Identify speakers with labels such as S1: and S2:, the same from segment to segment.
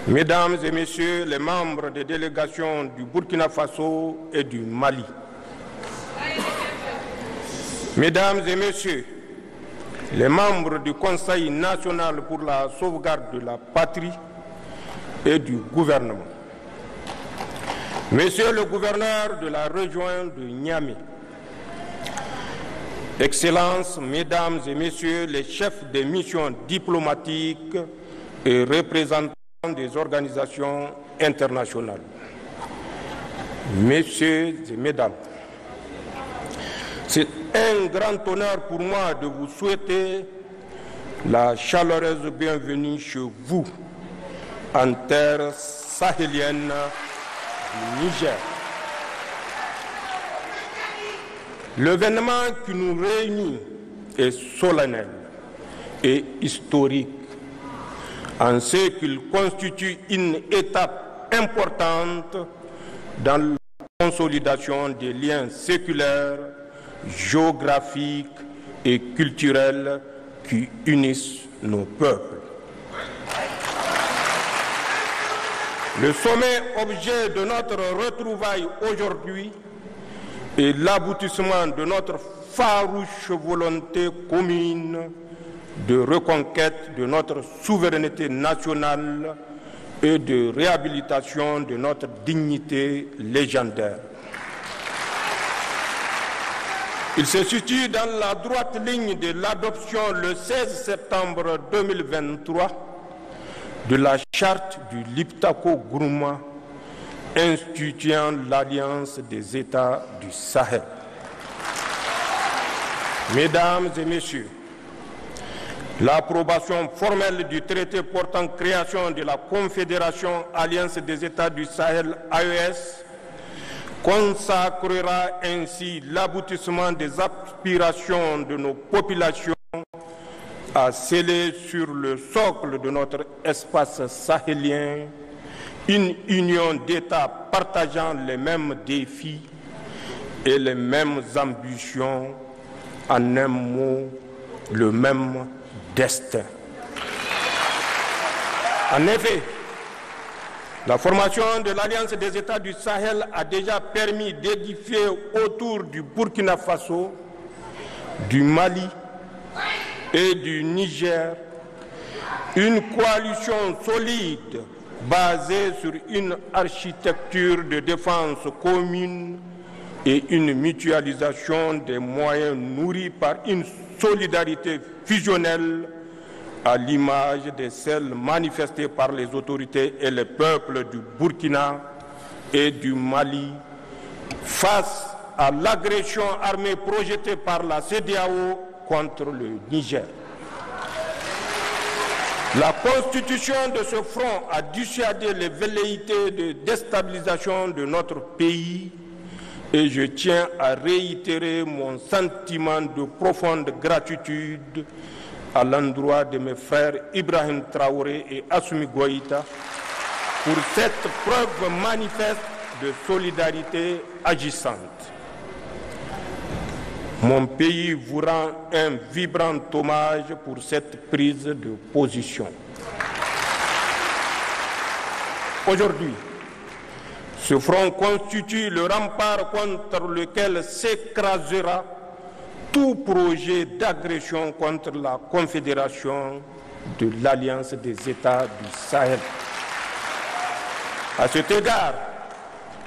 S1: Mesdames et Messieurs les membres des délégations du Burkina Faso et du Mali, Mesdames et Messieurs les membres du Conseil national pour la sauvegarde de la patrie et du gouvernement, Monsieur le gouverneur de la région de Niamey, Excellences, Mesdames et Messieurs les chefs des missions diplomatiques et représentants des organisations internationales, Messieurs et Mesdames, c'est un grand honneur pour moi de vous souhaiter la chaleureuse bienvenue chez vous, en terre sahélienne du Niger. L'événement qui nous réunit est solennel et historique, en ce qu'il constitue une étape importante dans la consolidation des liens séculaires, géographiques et culturels qui unissent nos peuples. Le sommet objet de notre retrouvaille aujourd'hui est l'aboutissement de notre farouche volonté commune de reconquête de notre souveraineté nationale et de réhabilitation de notre dignité légendaire. Il se situe dans la droite ligne de l'adoption le 16 septembre 2023 de la charte du Liptako-Gourma instituant l'Alliance des États du Sahel. Mesdames et Messieurs, l'approbation formelle du traité portant création de la Confédération Alliance des États du Sahel AES consacrera ainsi l'aboutissement des aspirations de nos populations à sceller sur le socle de notre espace sahélien une union d'États partageant les mêmes défis et les mêmes ambitions, en un mot, le même destin. En effet, la formation de l'Alliance des États du Sahel a déjà permis d'édifier autour du Burkina Faso, du Mali et du Niger une coalition solide basée sur une architecture de défense commune et une mutualisation des moyens nourris par une solidarité fusionnelle à l'image de celles manifestées par les autorités et les peuples du Burkina et du Mali face à l'agression armée projetée par la CEDEAO contre le Niger. La constitution de ce front a dissuadé les velléités de déstabilisation de notre pays et je tiens à réitérer mon sentiment de profonde gratitude à l'endroit de mes frères Ibrahim Traoré et Assimi Goïta pour cette preuve manifeste de solidarité agissante. Mon pays vous rend un vibrant hommage pour cette prise de position. Aujourd'hui, ce front constitue le rempart contre lequel s'écrasera tout projet d'agression contre la Confédération de l'Alliance des États du Sahel. À cet égard,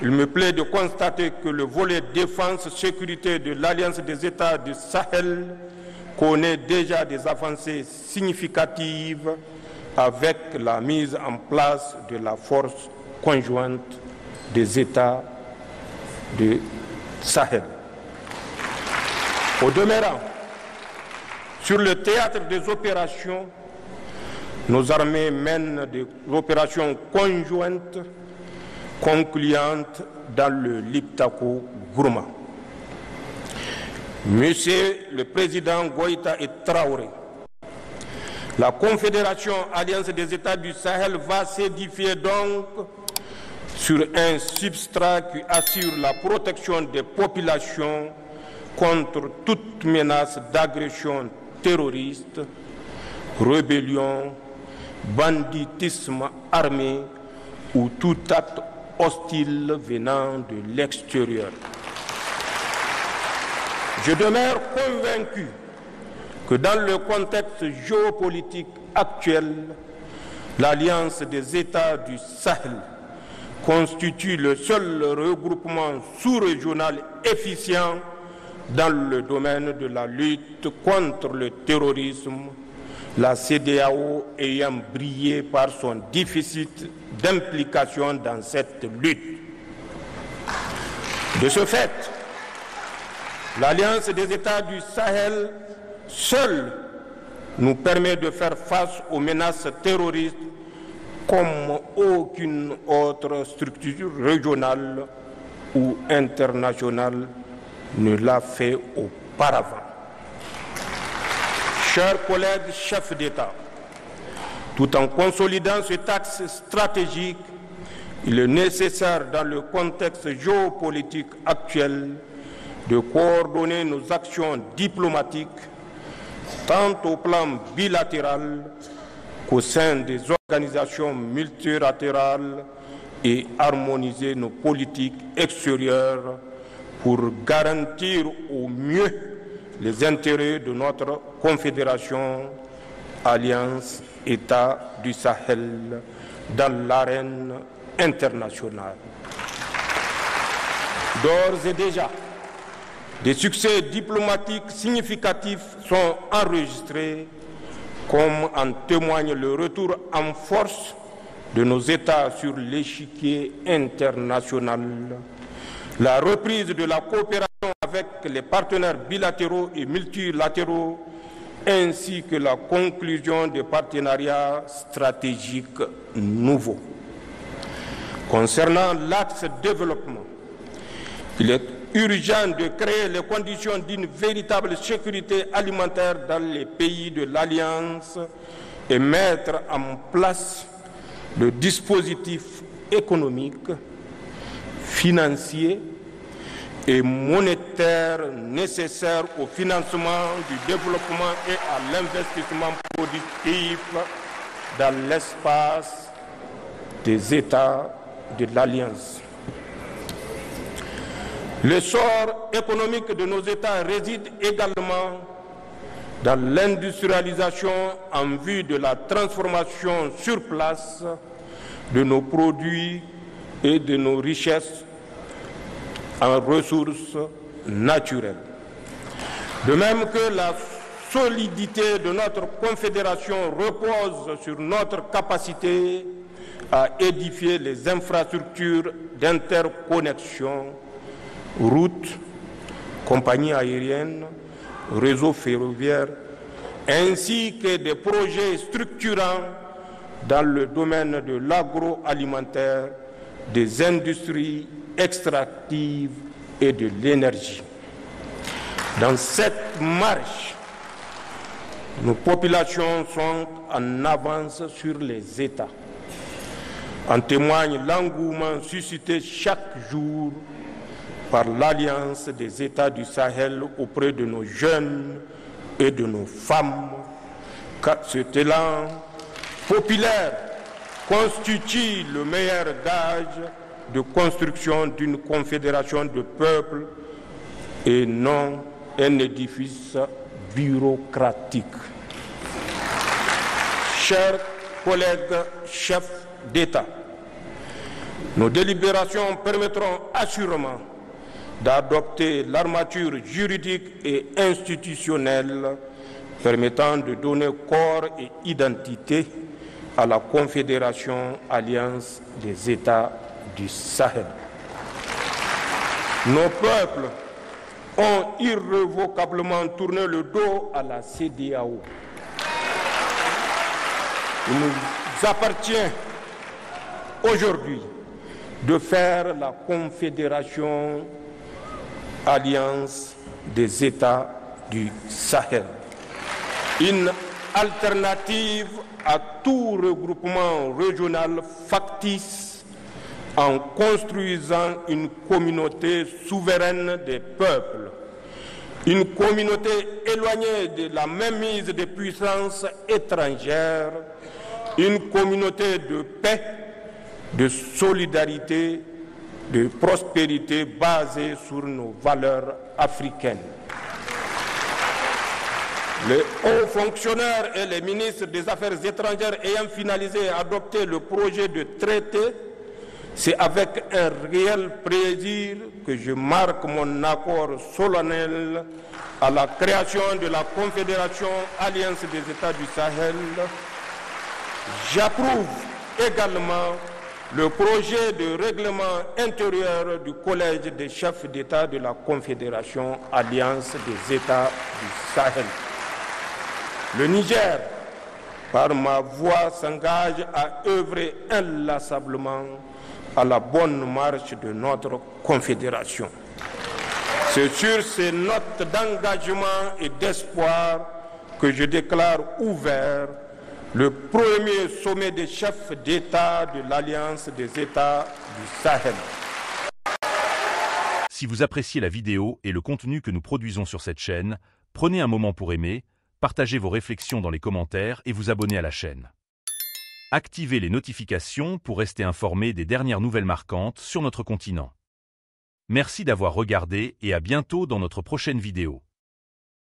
S1: il me plaît de constater que le volet défense-sécurité de l'Alliance des États du Sahel connaît déjà des avancées significatives avec la mise en place de la force conjointe des États du Sahel. Au demeurant, sur le théâtre des opérations, nos armées mènent des opérations conjointes concluantes dans le Liptako-Gourma. Monsieur le Président Goïta et Traoré, la Confédération Alliance des États du Sahel va s'édifier donc sur un substrat qui assure la protection des populations contre toute menace d'agression terroriste, rébellion banditisme armé ou tout acte hostile venant de l'extérieur. Je demeure convaincu que dans le contexte géopolitique actuel, l'Alliance des États du Sahel constitue le seul regroupement sous-régional efficient dans le domaine de la lutte contre le terrorisme, la CEDEAO ayant brillé par son déficit d'implication dans cette lutte. De ce fait, l'Alliance des États du Sahel seule nous permet de faire face aux menaces terroristes comme aucune autre structure régionale ou internationale ne l'a fait auparavant. Chers collègues chefs d'État, tout en consolidant cet axe stratégique, il est nécessaire dans le contexte géopolitique actuel de coordonner nos actions diplomatiques tant au plan bilatéral qu'au sein des organisations multilatérales et harmoniser nos politiques extérieures pour garantir au mieux les intérêts de notre confédération, Alliance États du Sahel, dans l'arène internationale. D'ores et déjà, des succès diplomatiques significatifs sont enregistrés, comme en témoigne le retour en force de nos États sur l'échiquier international, la reprise de la coopération avec les partenaires bilatéraux et multilatéraux, ainsi que la conclusion des partenariats stratégiques nouveaux. Concernant l'axe développement, il est urgent de créer les conditions d'une véritable sécurité alimentaire dans les pays de l'Alliance et mettre en place le dispositif économique, financier et monétaire nécessaire au financement du développement et à l'investissement productif dans l'espace des États de l'Alliance. L'essor économique de nos États réside également dans l'industrialisation en vue de la transformation sur place de nos produits et de nos richesses en ressources naturelles. De même que la solidité de notre confédération repose sur notre capacité à édifier les infrastructures d'interconnexion, routes, compagnies aériennes, réseaux ferroviaires, ainsi que des projets structurants dans le domaine de l'agroalimentaire, des industries extractives et de l'énergie. Dans cette marche, nos populations sont en avance sur les États. En témoigne l'engouement suscité chaque jour par l'Alliance des États du Sahel auprès de nos jeunes et de nos femmes, car cet élan populaire constitue le meilleur gage de construction d'une confédération de peuples et non un édifice bureaucratique. Chers collègues chefs d'État, nos délibérations permettront assurément d'adopter l'armature juridique et institutionnelle permettant de donner corps et identité à la Confédération Alliance des États du Sahel. Nos peuples ont irrévocablement tourné le dos à la CEDEAO. Il nous appartient aujourd'hui de faire la Confédération Alliance des États du Sahel, une alternative à tout regroupement régional factice en construisant une communauté souveraine des peuples, une communauté éloignée de la mainmise des puissances étrangères une communauté de paix, de solidarité, de prospérité basée sur nos valeurs africaines. Les hauts fonctionnaires et les ministres des Affaires étrangères ayant finalisé et adopté le projet de traité, c'est avec un réel plaisir que je marque mon accord solennel à la création de la Confédération Alliance des États du Sahel. J'approuve également le projet de règlement intérieur du Collège des chefs d'État de la Confédération Alliance des États du Sahel. Le Niger, par ma voix, s'engage à œuvrer inlassablement à la bonne marche de notre confédération. C'est sur ces notes d'engagement et d'espoir que je déclare ouvert le premier sommet des chefs d'État de l'Alliance des États du Sahel.
S2: Si vous appréciez la vidéo et le contenu que nous produisons sur cette chaîne, prenez un moment pour aimer, partagez vos réflexions dans les commentaires et vous abonner à la chaîne. Activez les notifications pour rester informé des dernières nouvelles marquantes sur notre continent. Merci d'avoir regardé et à bientôt dans notre prochaine vidéo.